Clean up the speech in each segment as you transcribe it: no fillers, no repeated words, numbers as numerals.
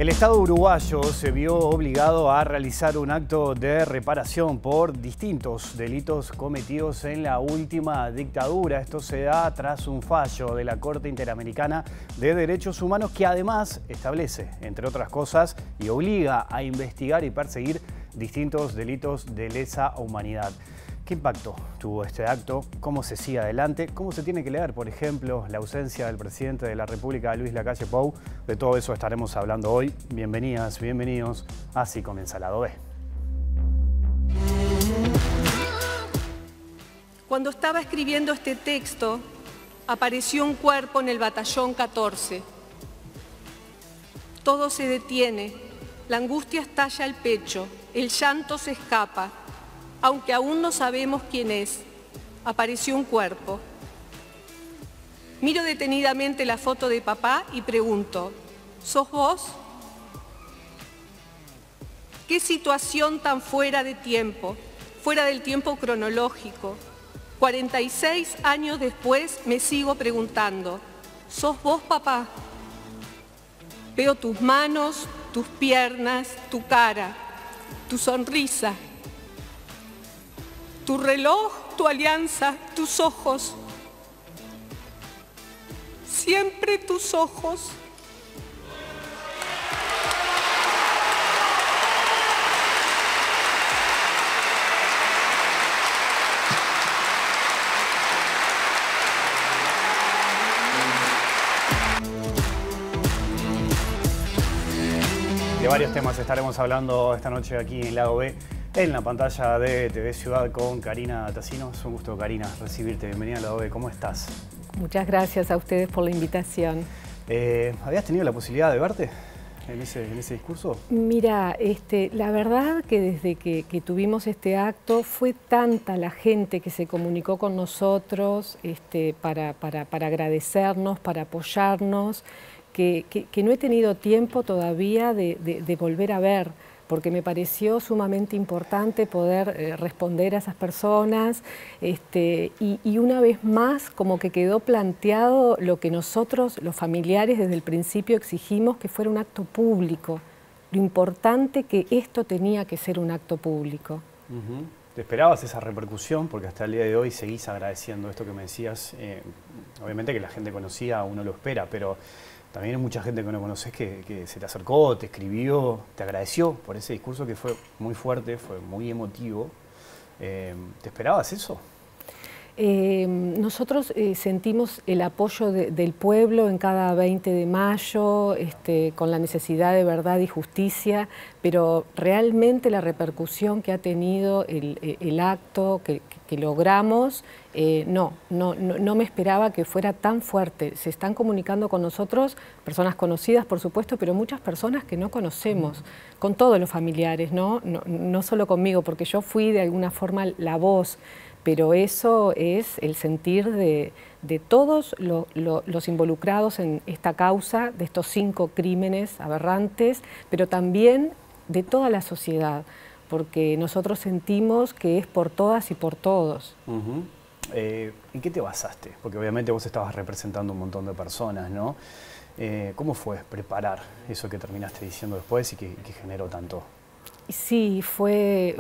El Estado uruguayo se vio obligado a realizar un acto de reparación por distintos delitos cometidos en la última dictadura. Esto se da tras un fallo de la Corte Interamericana de Derechos Humanos que además establece, entre otras cosas, y obliga a investigar y perseguir distintos delitos de lesa humanidad. ¿Qué impacto tuvo este acto? ¿Cómo se sigue adelante? ¿Cómo se tiene que leer, por ejemplo, la ausencia del presidente de la República, Luis Lacalle Pou? De todo eso estaremos hablando hoy. Bienvenidas, bienvenidos. Así comienza Lado B. Cuando estaba escribiendo este texto, apareció un cuerpo en el batallón 14. Todo se detiene, la angustia estalla el pecho, el llanto se escapa. Aunque aún no sabemos quién es, apareció un cuerpo. Miro detenidamente la foto de papá y pregunto, ¿sos vos? ¿Qué situación tan fuera de tiempo, fuera del tiempo cronológico? 46 años después me sigo preguntando, ¿sos vos, papá? Veo tus manos, tus piernas, tu cara, tu sonrisa. Tu reloj, tu alianza, tus ojos. Siempre tus ojos. De varios temas estaremos hablando esta noche aquí en Lado B. En la pantalla de TV Ciudad con Karina Tassino. Es un gusto, Karina, recibirte. Bienvenida a Lado B. ¿Cómo estás? Muchas gracias a ustedes por la invitación. ¿Habías tenido la posibilidad de verte en ese discurso? Mira, la verdad que desde que tuvimos este acto fue tanta la gente que se comunicó con nosotros para agradecernos, para apoyarnos, que no he tenido tiempo todavía de volver a ver, porque me pareció sumamente importante poder responder a esas personas y una vez más como que quedó planteado lo que nosotros, los familiares, desde el principio exigimos, que fuera un acto público, lo importante que esto tenía que ser un acto público. ¿Te esperabas esa repercusión? Porque hasta el día de hoy seguís agradeciendo esto que me decías. Obviamente que la gente conocía, uno lo espera, pero también hay mucha gente que no conoces que se te acercó, te escribió, te agradeció por ese discurso que fue muy fuerte, fue muy emotivo. ¿Te esperabas eso? Nosotros sentimos el apoyo del pueblo en cada 20 de mayo, con la necesidad de verdad y justicia, pero realmente la repercusión que ha tenido el acto que logramos, no me esperaba que fuera tan fuerte. Se están comunicando con nosotros personas conocidas, por supuesto, pero muchas personas que no conocemos, con todos los familiares, no solo conmigo, porque yo fui de alguna forma la voz, pero eso es el sentir de todos los involucrados en esta causa, de estos 5 crímenes aberrantes, pero también de toda la sociedad, porque nosotros sentimos que es por todas y por todos. ¿En qué te basaste? Porque obviamente vos estabas representando un montón de personas, ¿no? ¿Cómo fue preparar eso que terminaste diciendo después y que generó tanto? Sí, fue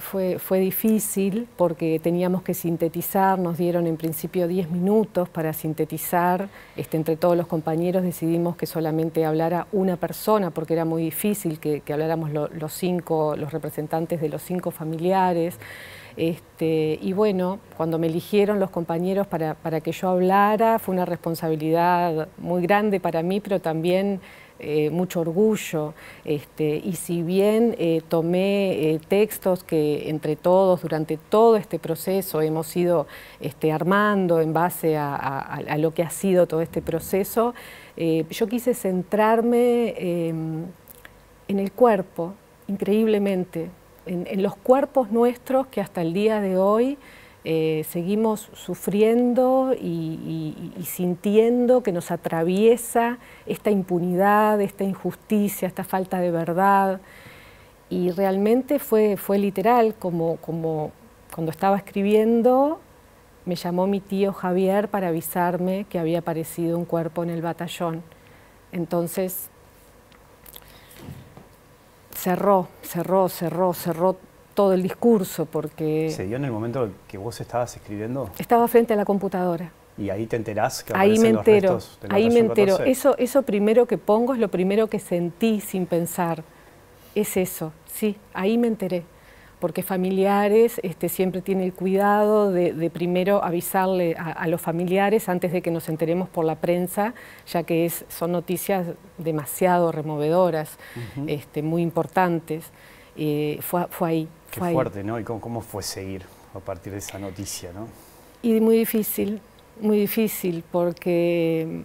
difícil porque teníamos que sintetizar, nos dieron en principio 10 minutos para sintetizar, entre todos los compañeros decidimos que solamente hablara una persona porque era muy difícil que habláramos los representantes de los 5 familiares. Y bueno, cuando me eligieron los compañeros para que yo hablara, fue una responsabilidad muy grande para mí, pero también mucho orgullo, y si bien tomé textos que entre todos, durante todo este proceso, hemos ido armando en base a lo que ha sido todo este proceso, yo quise centrarme en el cuerpo, increíblemente, en los cuerpos nuestros que hasta el día de hoy seguimos sufriendo y sintiendo que nos atraviesa esta impunidad, esta injusticia, esta falta de verdad. Y realmente fue literal, como cuando estaba escribiendo, me llamó mi tío Javier para avisarme que había aparecido un cuerpo en el batallón. Entonces, cerró todo el discurso porque... ¿Se dio en el momento que vos estabas escribiendo? Estaba frente a la computadora. ¿Y ahí te enterás que ahí me aparecen entero, los restos de la ahí me entero. 14? Eso primero que pongo es lo primero que sentí sin pensar. Es eso, sí, ahí me enteré. Porque familiares siempre tienen el cuidado de primero avisarle a los familiares antes de que nos enteremos por la prensa, ya que son noticias demasiado removedoras, muy importantes. Fue ahí. Qué fuerte, ¿no? ¿Y cómo fue seguir a partir de esa noticia, no? Y muy difícil, porque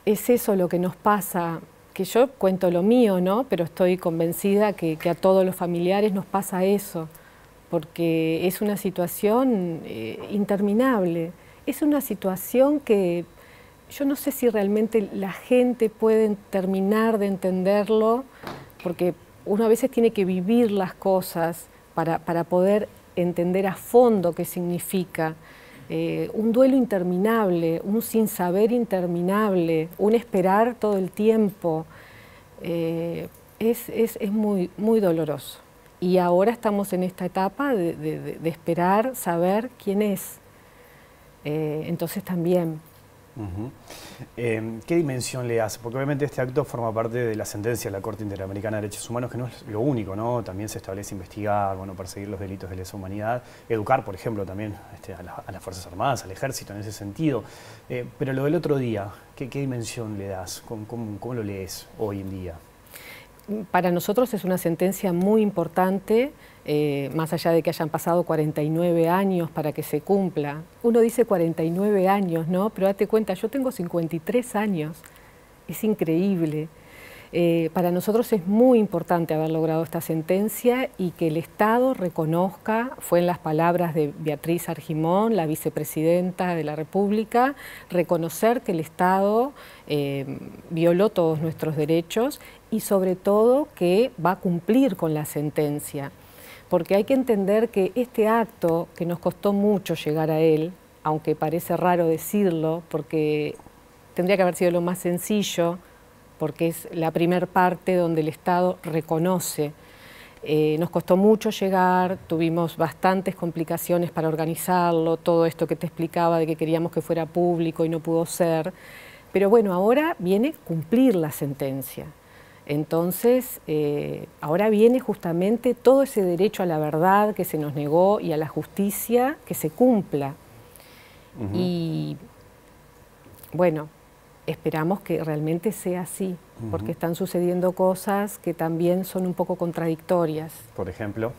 es eso lo que nos pasa, que yo cuento lo mío, ¿no? Pero estoy convencida que a todos los familiares nos pasa eso, porque es una situación interminable, es una situación que yo no sé si realmente la gente puede terminar de entenderlo, porque uno a veces tiene que vivir las cosas para poder entender a fondo qué significa. Un duelo interminable, un sin saber interminable, un esperar todo el tiempo, es muy doloroso. Y ahora estamos en esta etapa de esperar, saber quién es. Entonces también. ¿Qué dimensión le das? Porque obviamente este acto forma parte de la sentencia de la Corte Interamericana de Derechos Humanos, que no es lo único, ¿no? También se establece investigar, perseguir los delitos de lesa humanidad, educar, por ejemplo, también a las Fuerzas Armadas, al Ejército en ese sentido. Pero lo del otro día, ¿qué dimensión le das? ¿Cómo lo lees hoy en día? Para nosotros es una sentencia muy importante, más allá de que hayan pasado 49 años para que se cumpla. Uno dice 49 años, ¿no? Pero date cuenta, yo tengo 53 años, es increíble. Para nosotros es muy importante haber logrado esta sentencia y que el Estado reconozca, fue en las palabras de Beatriz Argimón, la vicepresidenta de la República, reconocer que el Estado violó todos nuestros derechos y sobre todo que va a cumplir con la sentencia. Porque hay que entender que este acto, que nos costó mucho llegar a él, aunque parece raro decirlo, porque tendría que haber sido lo más sencillo, porque es la primer parte donde el Estado reconoce. Nos costó mucho llegar, tuvimos bastantes complicaciones para organizarlo, todo esto que te explicaba de que queríamos que fuera público y no pudo ser. Pero bueno, ahora viene cumplir la sentencia. Entonces, ahora viene justamente todo ese derecho a la verdad que se nos negó y a la justicia que se cumpla. Y bueno, esperamos que realmente sea así, porque están sucediendo cosas que también son un poco contradictorias. Por ejemplo.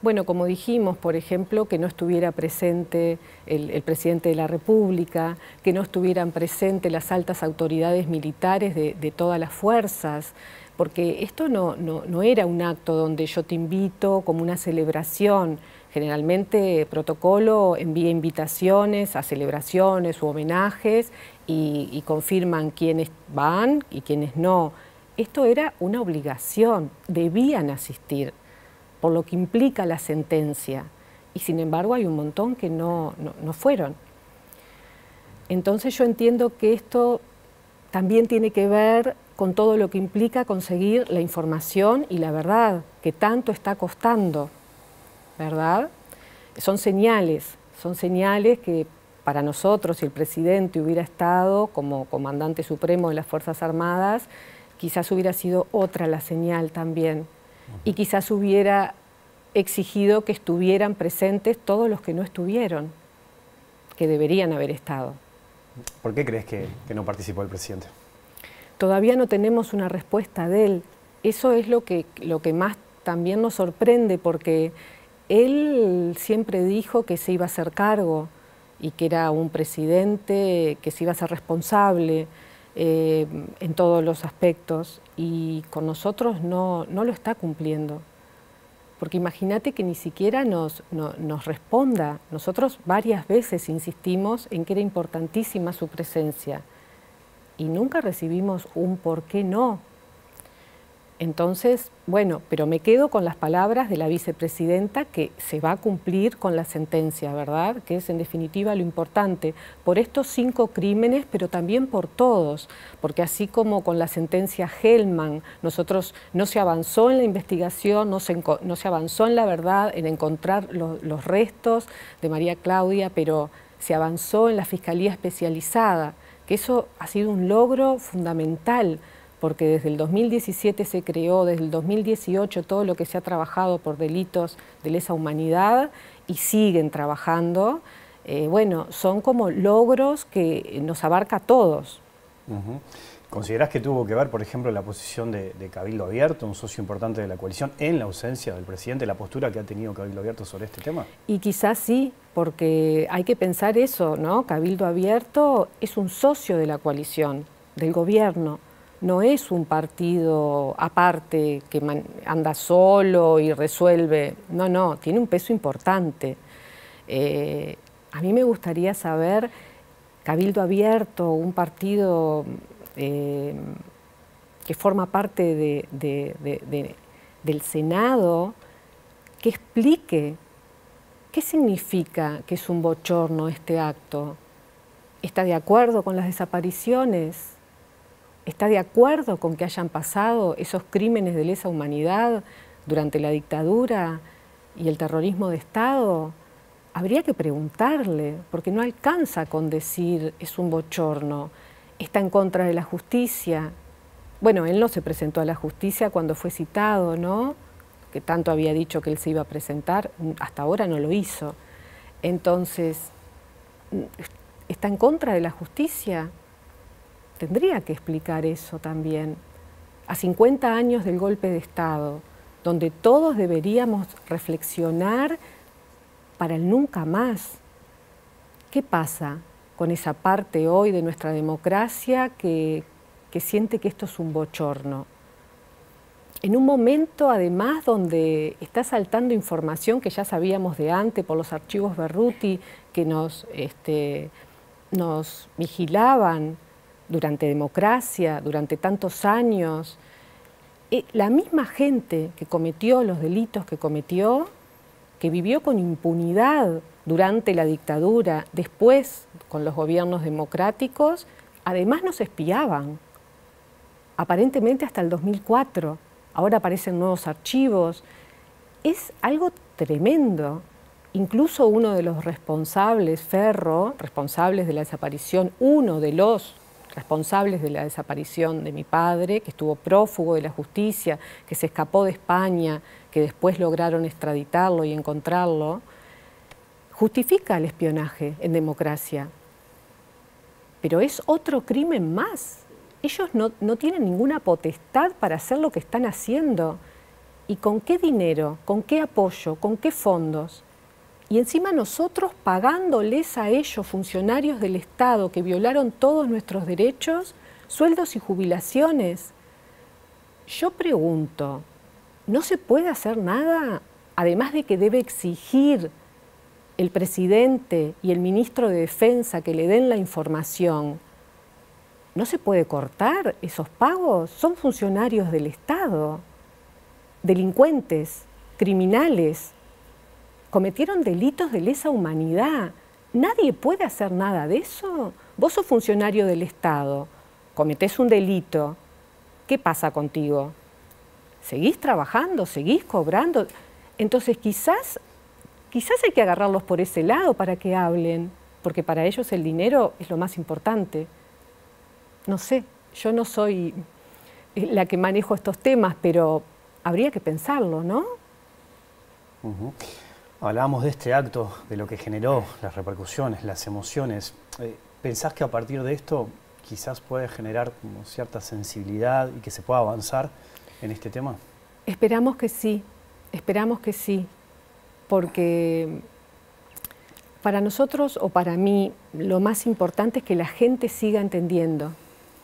Bueno, como dijimos, por ejemplo, que no estuviera presente el presidente de la República, que no estuvieran presentes las altas autoridades militares de todas las fuerzas, porque esto no era un acto donde yo te invito como una celebración. Generalmente protocolo envía invitaciones a celebraciones u homenajes y confirman quiénes van y quiénes no. Esto era una obligación, debían asistir, por lo que implica la sentencia, y sin embargo hay un montón que no fueron. Entonces yo entiendo que esto también tiene que ver con todo lo que implica conseguir la información y la verdad, que tanto está costando, ¿verdad? Son señales que para nosotros, si el presidente hubiera estado como comandante supremo de las Fuerzas Armadas, quizás hubiera sido otra la señal también. Y quizás hubiera exigido que estuvieran presentes todos los que no estuvieron, que deberían haber estado. ¿Por qué crees que no participó el presidente? Todavía no tenemos una respuesta de él. Eso es lo que más también nos sorprende, porque él siempre dijo que se iba a hacer cargo y que era un presidente que se iba a ser responsable en todos los aspectos, y con nosotros no lo está cumpliendo. Porque imagínate que ni siquiera nos responda. Nosotros varias veces insistimos en que era importantísima su presencia y nunca recibimos un por qué no. Entonces, bueno, pero me quedo con las palabras de la vicepresidenta que se va a cumplir con la sentencia, ¿verdad? Que es en definitiva lo importante, por estos 5 crímenes, pero también por todos, porque así como con la sentencia Hellman, nosotros no se avanzó en la investigación, no se avanzó en la verdad, en encontrar los restos de María Claudia, pero se avanzó en la Fiscalía Especializada, que eso ha sido un logro fundamental, porque desde el 2017 se creó, desde el 2018 todo lo que se ha trabajado por delitos de lesa humanidad y siguen trabajando, bueno, son como logros que nos abarca a todos. ¿Considerás que tuvo que ver, por ejemplo, la posición de Cabildo Abierto, un socio importante de la coalición, en la ausencia del presidente, la postura que ha tenido Cabildo Abierto sobre este tema? Y quizás sí, porque hay que pensar eso, ¿no? Cabildo Abierto es un socio de la coalición, del gobierno. No es un partido aparte que anda solo y resuelve. No, no, tiene un peso importante. A mí me gustaría saber, Cabildo Abierto, un partido que forma parte del Senado, que explique qué significa que es un bochorno este acto. ¿Está de acuerdo con las desapariciones? ¿Está de acuerdo con que hayan pasado esos crímenes de lesa humanidad durante la dictadura y el terrorismo de Estado? Habría que preguntarle, porque no alcanza con decir es un bochorno. Está en contra de la justicia. Bueno, él no se presentó a la justicia cuando fue citado, ¿no? Que tanto había dicho que él se iba a presentar, hasta ahora no lo hizo. Entonces, ¿está en contra de la justicia? Tendría que explicar eso también. A 50 años del golpe de Estado, donde todos deberíamos reflexionar para el nunca más. ¿Qué pasa con esa parte hoy de nuestra democracia que siente que esto es un bochorno? En un momento, además, donde está saltando información que ya sabíamos de antes por los archivos Berruti, que nos vigilaban durante democracia, durante tantos años, la misma gente que cometió los delitos que cometió, que vivió con impunidad durante la dictadura, después con los gobiernos democráticos, además nos espiaban, aparentemente hasta el 2004, ahora aparecen nuevos archivos. Es algo tremendo. Incluso uno de los responsables, Ferro, responsables de la desaparición, uno de los responsables de la desaparición de mi padre, que estuvo prófugo de la justicia, que se escapó de España, que después lograron extraditarlo y encontrarlo, justifica el espionaje en democracia. Pero es otro crimen más. Ellos no tienen ninguna potestad para hacer lo que están haciendo. ¿Y con qué dinero? ¿Con qué apoyo? ¿Con qué fondos? Y encima nosotros pagándoles a ellos, funcionarios del Estado que violaron todos nuestros derechos, sueldos y jubilaciones. Yo pregunto, ¿no se puede hacer nada? Además de que debe exigir el presidente y el ministro de Defensa que le den la información, ¿no se puede cortar esos pagos? Son funcionarios del Estado, delincuentes, criminales. Cometieron delitos de lesa humanidad. ¿Nadie puede hacer nada de eso? Vos sos funcionario del Estado, cometés un delito, ¿qué pasa contigo? ¿Seguís trabajando? ¿Seguís cobrando? Entonces quizás hay que agarrarlos por ese lado para que hablen, porque para ellos el dinero es lo más importante. No sé, yo no soy la que manejo estos temas, pero habría que pensarlo, ¿no? Hablábamos de este acto, de lo que generó, las repercusiones, las emociones. ¿Pensás que a partir de esto quizás puede generar como cierta sensibilidad y que se pueda avanzar en este tema? Esperamos que sí, porque para nosotros o para mí lo más importante es que la gente siga entendiendo,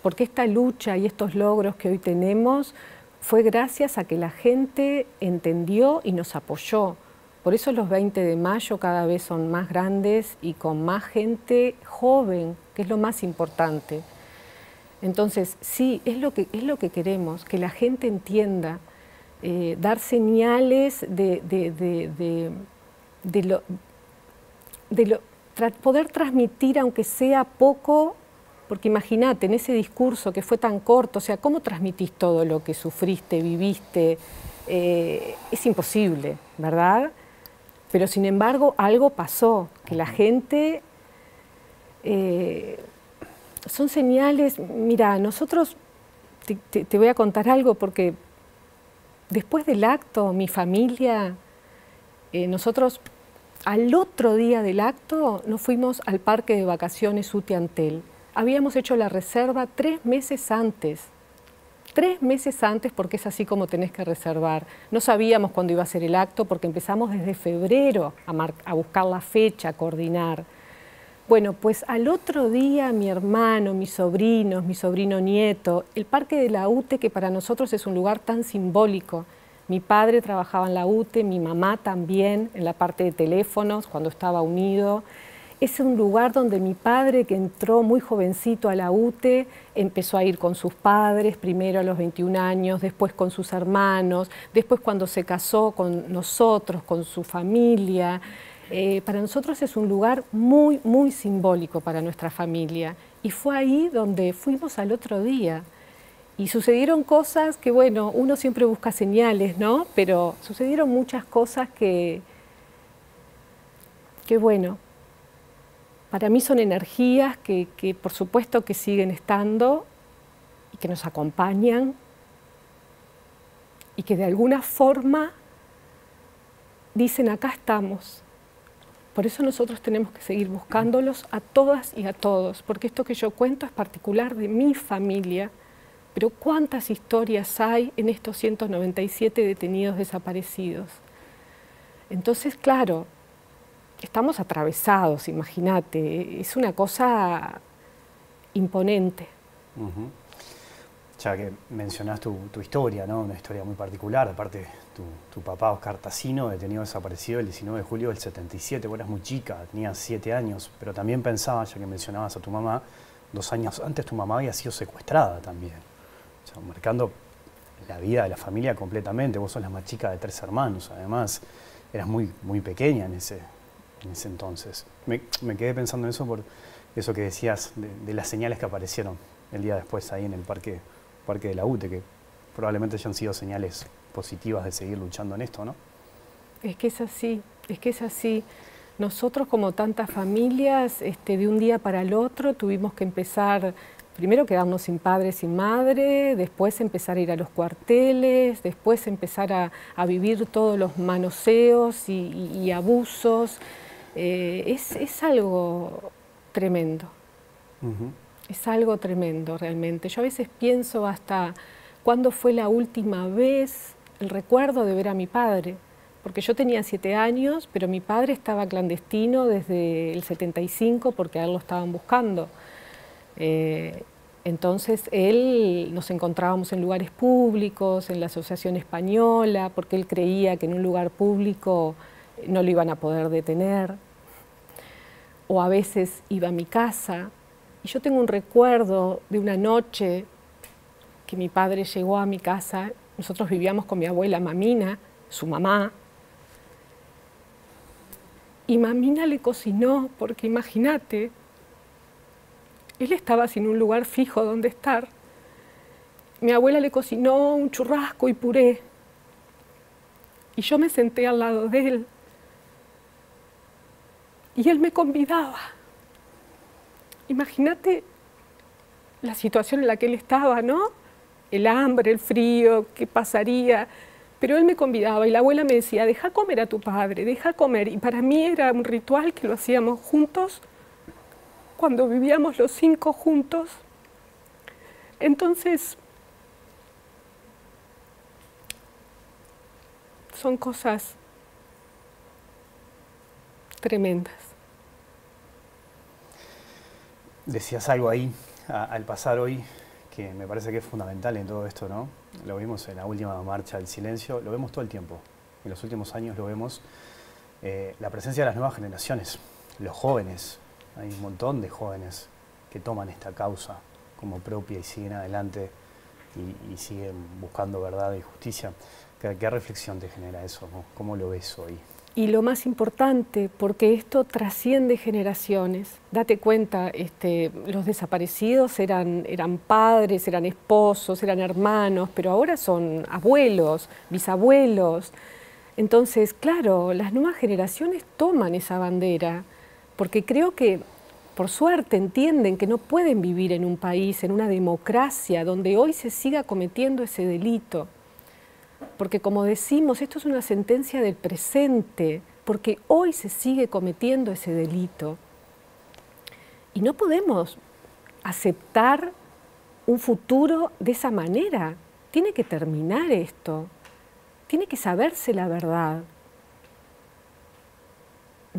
porque esta lucha y estos logros que hoy tenemos fue gracias a que la gente entendió y nos apoyó. Por eso los 20 de mayo cada vez son más grandes y con más gente joven, que es lo más importante. Entonces, sí, es lo que queremos, que la gente entienda, dar señales poder transmitir, aunque sea poco, porque imagínate, en ese discurso que fue tan corto, o sea, ¿cómo transmitís todo lo que sufriste, viviste? Es imposible, ¿verdad? Pero sin embargo, algo pasó, que la gente... son señales. Mira, nosotros, te voy a contar algo, porque después del acto, mi familia, nosotros al otro día del acto nos fuimos al parque de vacaciones Uti Antel. Habíamos hecho la reserva 3 meses antes. 3 meses antes, porque es así como tenés que reservar. No sabíamos cuándo iba a ser el acto, porque empezamos desde febrero a buscar la fecha, a coordinar. Bueno, pues al otro día mi hermano, mis sobrinos, mi sobrino nieto, el Parque de la UTE, que para nosotros es un lugar tan simbólico. Mi padre trabajaba en la UTE, mi mamá también, en la parte de teléfonos, cuando estaba unido. Es un lugar donde mi padre, que entró muy jovencito a la UTE, empezó a ir con sus padres, primero a los 21 años, después con sus hermanos, después cuando se casó con nosotros, con su familia. Para nosotros es un lugar muy, muy simbólico para nuestra familia. Y fue ahí donde fuimos al otro día. Y sucedieron cosas que, bueno, uno siempre busca señales, ¿no? Pero sucedieron muchas cosas que bueno, para mí son energías que por supuesto que siguen estando y que nos acompañan y que de alguna forma dicen acá estamos. Por eso nosotros tenemos que seguir buscándolos a todas y a todos, porque esto que yo cuento es particular de mi familia, pero ¿cuántas historias hay en estos 197 detenidos desaparecidos? Entonces, claro, estamos atravesados, imagínate, es una cosa imponente. Ya que mencionás tu historia, ¿no? Una historia muy particular, aparte tu papá Oscar Tassino, detenido desaparecido el 19 de julio del 77, vos eras muy chica, tenías 7 años, pero también pensaba, ya que mencionabas a tu mamá, 2 años antes tu mamá había sido secuestrada también, o sea, marcando la vida de la familia completamente. Vos sos la más chica de 3 hermanos, además eras muy pequeña en ese entonces. Me quedé pensando en eso por eso que decías de las señales que aparecieron el día después ahí en el parque de la UTE, que probablemente hayan sido señales positivas de seguir luchando en esto, ¿no? Es que es así, es que es así. Nosotros, como tantas familias, de un día para el otro tuvimos que empezar, primero quedarnos sin padre, sin madre, después empezar a ir a los cuarteles, después empezar a vivir todos los manoseos y abusos. Es algo tremendo. Es algo tremendo realmente. Yo a veces pienso hasta cuándo fue la última vez, el recuerdo de ver a mi padre, porque yo tenía 7 años, pero mi padre estaba clandestino desde el 75 porque a él lo estaban buscando. Entonces nos encontrábamos en lugares públicos, en la Asociación Española, porque él creía que en un lugar público no lo iban a poder detener. O a veces iba a mi casa. Y yo tengo un recuerdo de una noche que mi padre llegó a mi casa. Nosotros vivíamos con mi abuela Mamina, su mamá. Y Mamina le cocinó, porque imagínate, él estaba sin un lugar fijo donde estar. Mi abuela le cocinó un churrasco y puré. Y yo me senté al lado de él. Y él me convidaba. Imagínate la situación en la que él estaba, ¿no? El hambre, el frío, qué pasaría. Pero él me convidaba y la abuela me decía, deja comer a tu padre, deja comer. Y para mí era un ritual que lo hacíamos juntos, cuando vivíamos los 5 juntos. Entonces, son cosas tremendas. Decías algo ahí, al pasar hoy, que me parece que es fundamental en todo esto, ¿no? Lo vimos en la última marcha del silencio, lo vemos todo el tiempo. En los últimos años lo vemos, la presencia de las nuevas generaciones, los jóvenes. Hay un montón de jóvenes que toman esta causa como propia y siguen adelante y siguen buscando verdad y justicia. ¿Qué reflexión te genera eso, ¿no? ¿Cómo lo ves hoy? Y lo más importante, porque esto trasciende generaciones. Date cuenta, los desaparecidos eran padres, eran esposos, eran hermanos, pero ahora son abuelos, bisabuelos. Entonces, claro, las nuevas generaciones toman esa bandera, porque creo que, por suerte, entienden que no pueden vivir en un país, en una democracia, donde hoy se siga cometiendo ese delito. Porque, como decimos, esto es una sentencia del presente, porque hoy se sigue cometiendo ese delito. Y no podemos aceptar un futuro de esa manera. Tiene que terminar esto. Tiene que saberse la verdad.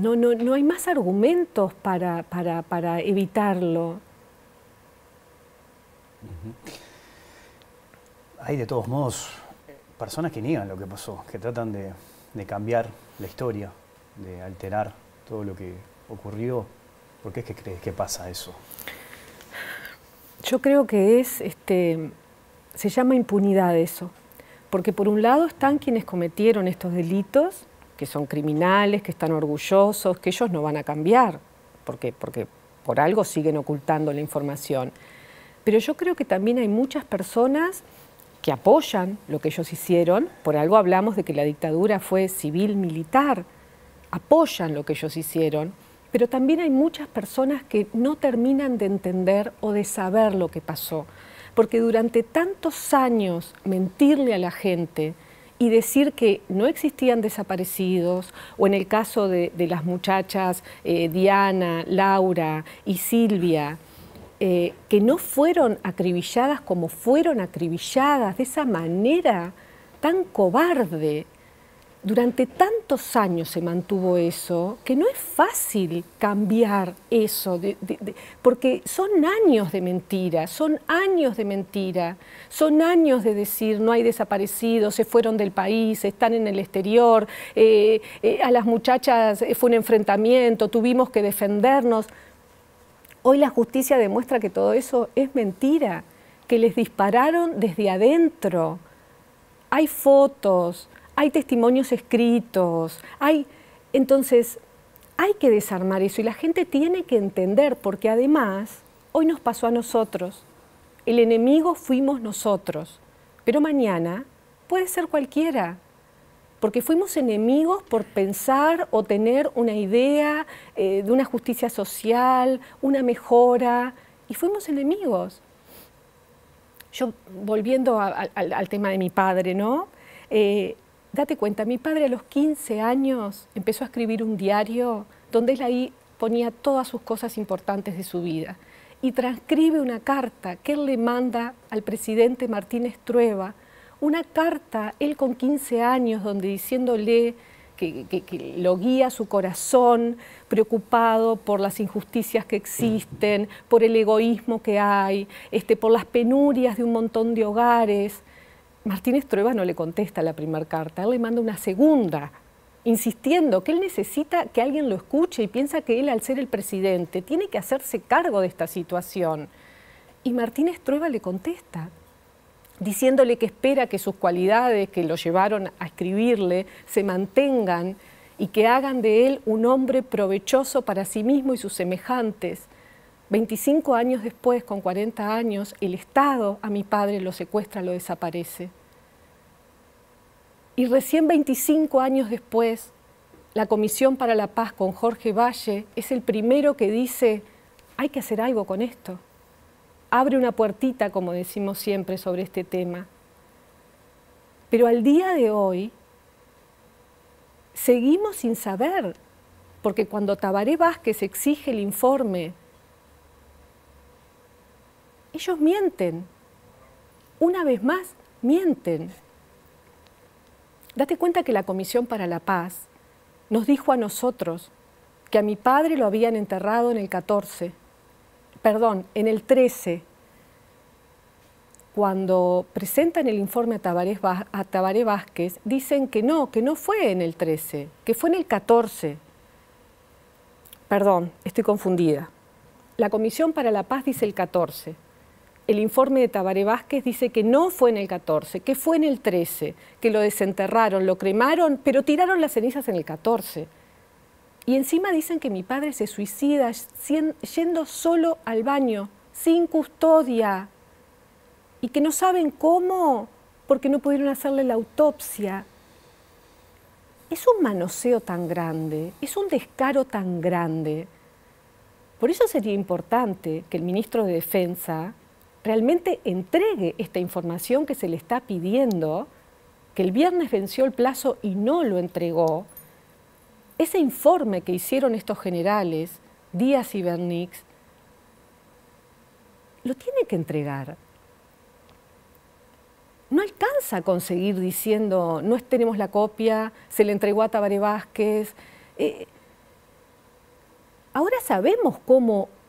No hay más argumentos para evitarlo. Hay de todos modos personas que niegan lo que pasó, que tratan de cambiar la historia, de alterar todo lo que ocurrió. ¿Por qué es que crees que pasa eso? Yo creo que se llama impunidad eso. Porque por un lado están quienes cometieron estos delitos, que son criminales, que están orgullosos, que ellos no van a cambiar, porque por algo siguen ocultando la información. Pero yo creo que también hay muchas personas que apoyan lo que ellos hicieron, por algo hablamos de que la dictadura fue civil-militar, apoyan lo que ellos hicieron, pero también hay muchas personas que no terminan de entender o de saber lo que pasó. Porque durante tantos años mentirle a la gente y decir que no existían desaparecidos, o en el caso de las muchachas Diana, Laura y Silvia, que no fueron acribilladas como fueron acribilladas, de esa manera tan cobarde. Durante tantos años se mantuvo eso, que no es fácil cambiar eso, porque son años de mentira, son años de mentira, son años de decir no hay desaparecidos, se fueron del país, están en el exterior, a las muchachas fue un enfrentamiento, tuvimos que defendernos. Hoy la justicia demuestra que todo eso es mentira, que les dispararon desde adentro. Hay fotos, hay testimonios escritos, entonces hay que desarmar eso y la gente tiene que entender, porque además hoy nos pasó a nosotros, el enemigo fuimos nosotros, pero mañana puede ser cualquiera, porque fuimos enemigos por pensar o tener una idea de una justicia social, una mejora, y fuimos enemigos. Yo, volviendo al tema de mi padre, ¿no? Date cuenta, mi padre a los 15 años empezó a escribir un diario donde él ahí ponía todas sus cosas importantes de su vida y transcribe una carta que él le manda al presidente Martínez Trueba, una carta, él con 15 años, donde diciéndole que lo guía su corazón, preocupado por las injusticias que existen, por el egoísmo que hay, por las penurias de un montón de hogares. Martínez Trueba no le contesta la primera carta, él le manda una segunda, insistiendo que él necesita que alguien lo escuche y piensa que él, al ser el presidente, tiene que hacerse cargo de esta situación. Y Martínez Trueba le contesta, diciéndole que espera que sus cualidades que lo llevaron a escribirle se mantengan y que hagan de él un hombre provechoso para sí mismo y sus semejantes. 25 años después, con 40 años, el Estado a mi padre lo secuestra, lo desaparece. Y recién 25 años después, la Comisión para la Paz con Jorge Valle es el primero que dice, hay que hacer algo con esto. Abre una puertita, como decimos siempre, sobre este tema. Pero al día de hoy, seguimos sin saber, porque cuando Tabaré Vázquez exige el informe, ellos mienten. Una vez más, mienten. Date cuenta que la Comisión para la Paz nos dijo a nosotros que a mi padre lo habían enterrado en el 13. Cuando presentan el informe a Tabaré Vázquez, dicen que no fue en el 13, que fue en el 14. Perdón, estoy confundida. La Comisión para la Paz dice el 14. el informe de Tabaré Vázquez dice que no fue en el 14, que fue en el 13, que lo desenterraron, lo cremaron, pero tiraron las cenizas en el 14. Y encima dicen que mi padre se suicida yendo solo al baño, sin custodia, y que no saben cómo, porque no pudieron hacerle la autopsia. Es un manoseo tan grande, es un descaro tan grande. Por eso sería importante que el ministro de Defensa realmente entregue esta información que se le está pidiendo, que el viernes venció el plazo y no lo entregó. Ese informe que hicieron estos generales, Díaz y Bernix, lo tiene que entregar. No alcanza a conseguir diciendo, no tenemos la copia, se le entregó a Tabaré Vázquez. Ahora sabemos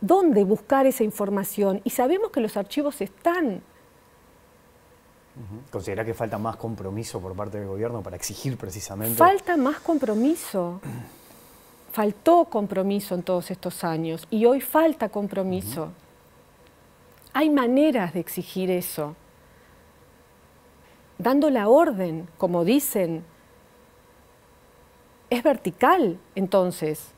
dónde buscar esa información y sabemos que los archivos están. ¿Considera que falta más compromiso por parte del gobierno para exigir precisamente? Falta más compromiso. Faltó compromiso en todos estos años y hoy falta compromiso. Hay maneras de exigir eso. Dando la orden, como dicen, es vertical, entonces.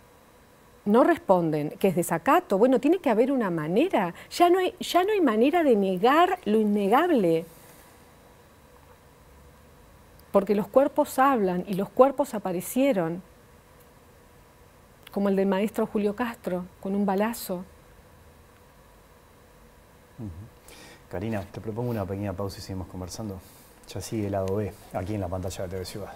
No responden, que es desacato. Bueno, tiene que haber una manera. Ya no hay manera de negar lo innegable. Porque los cuerpos hablan y los cuerpos aparecieron. Como el del maestro Julio Castro, con un balazo. Karina, te propongo una pequeña pausa y seguimos conversando. Ya sigue el lado B, aquí en la pantalla de TV Ciudad.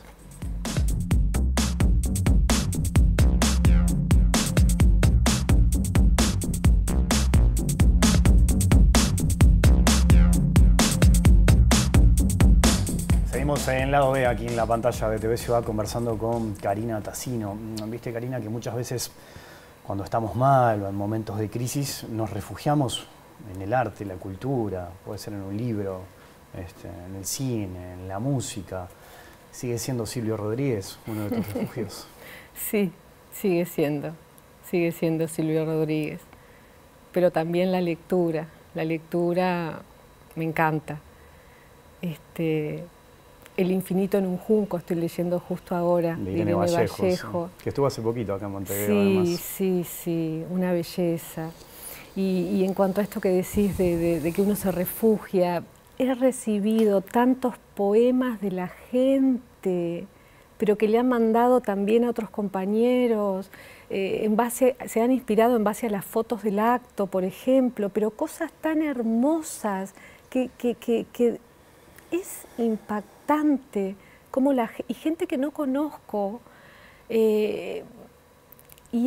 Seguimos en lado B, aquí en la pantalla de TV Ciudad, conversando con Karina Tassino. Viste, Karina, que muchas veces cuando estamos mal o en momentos de crisis nos refugiamos en el arte, la cultura, puede ser en un libro, en el cine, en la música. ¿Sigue siendo Silvio Rodríguez uno de tus refugios? Sí, sigue siendo Silvio Rodríguez. Pero también la lectura me encanta. El infinito en un junco, estoy leyendo justo ahora, de Irene Vallejo. Sí. Que estuvo hace poquito acá en Montevideo, además. Sí, una belleza. Y en cuanto a esto que decís de que uno se refugia, he recibido tantos poemas de la gente, pero que le han mandado también a otros compañeros, se han inspirado en base a las fotos del acto, por ejemplo, pero cosas tan hermosas que es impactante, y gente que no conozco, y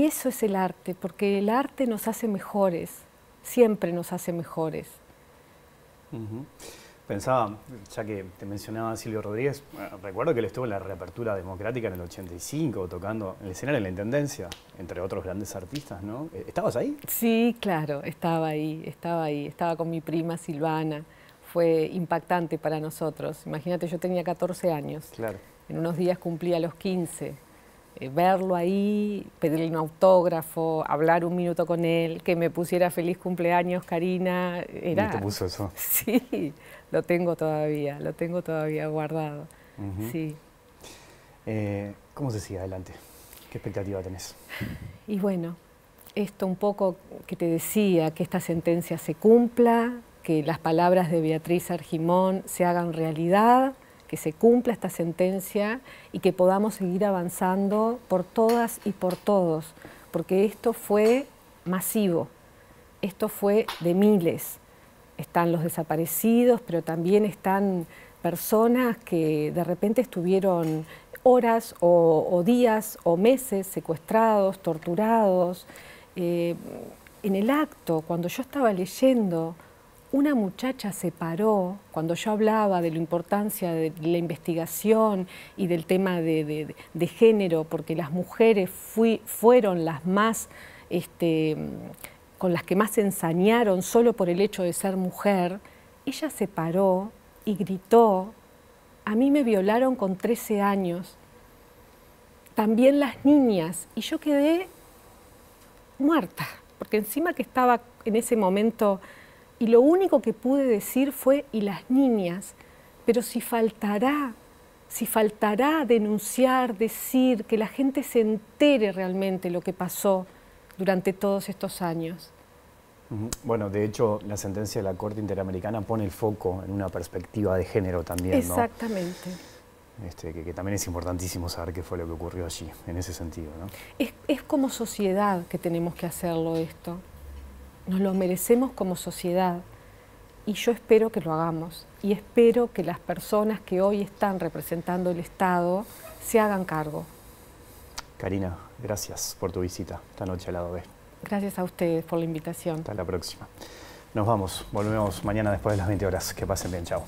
eso es el arte, porque el arte nos hace mejores, siempre nos hace mejores. Pensaba, ya que te mencionaba Silvio Rodríguez, recuerdo que él estuvo en la reapertura democrática en el 85, tocando en el escenario de la Intendencia, entre otros grandes artistas, ¿no? ¿Estabas ahí? Sí, claro, estaba ahí, estaba con mi prima Silvana. Fue impactante para nosotros. Imagínate, yo tenía 14 años. Claro. En unos días cumplía los 15. Verlo ahí, pedirle un autógrafo, hablar un minuto con él, que me pusiera feliz cumpleaños, Karina. Era... ¿Y te puso eso? Sí, lo tengo todavía guardado. Sí. ¿Cómo se sigue adelante? ¿Qué expectativa tenés? Y bueno, esto un poco que te decía, que esta sentencia se cumpla, que las palabras de Beatriz Argimón se hagan realidad, que se cumpla esta sentencia y que podamos seguir avanzando por todas y por todos, porque esto fue masivo, esto fue de miles. Están los desaparecidos, pero también están personas que de repente estuvieron horas o días o meses secuestrados, torturados. En el acto, cuando yo estaba leyendo, una muchacha se paró, cuando yo hablaba de la importancia de la investigación y del tema de género, porque las mujeres fueron las más, con las que más se ensañaron solo por el hecho de ser mujer, ella se paró y gritó: a mí me violaron con 13 años, también las niñas, y yo quedé muerta, porque encima que estaba en ese momento Y lo único que pude decir fue, y las niñas, pero si faltará denunciar, decir, que la gente se entere realmente lo que pasó durante todos estos años. Bueno, de hecho, la sentencia de la Corte Interamericana pone el foco en una perspectiva de género también, ¿no? Exactamente. Que también es importantísimo saber qué fue lo que ocurrió allí, en ese sentido, ¿no? Es como sociedad que tenemos que hacerlo esto. Nos lo merecemos como sociedad. Y yo espero que lo hagamos. Y espero que las personas que hoy están representando el Estado se hagan cargo. Karina, gracias por tu visita esta noche al lado B. Gracias a ustedes por la invitación. Hasta la próxima. Nos vamos, volvemos mañana después de las 20 horas. Que pasen bien, chao.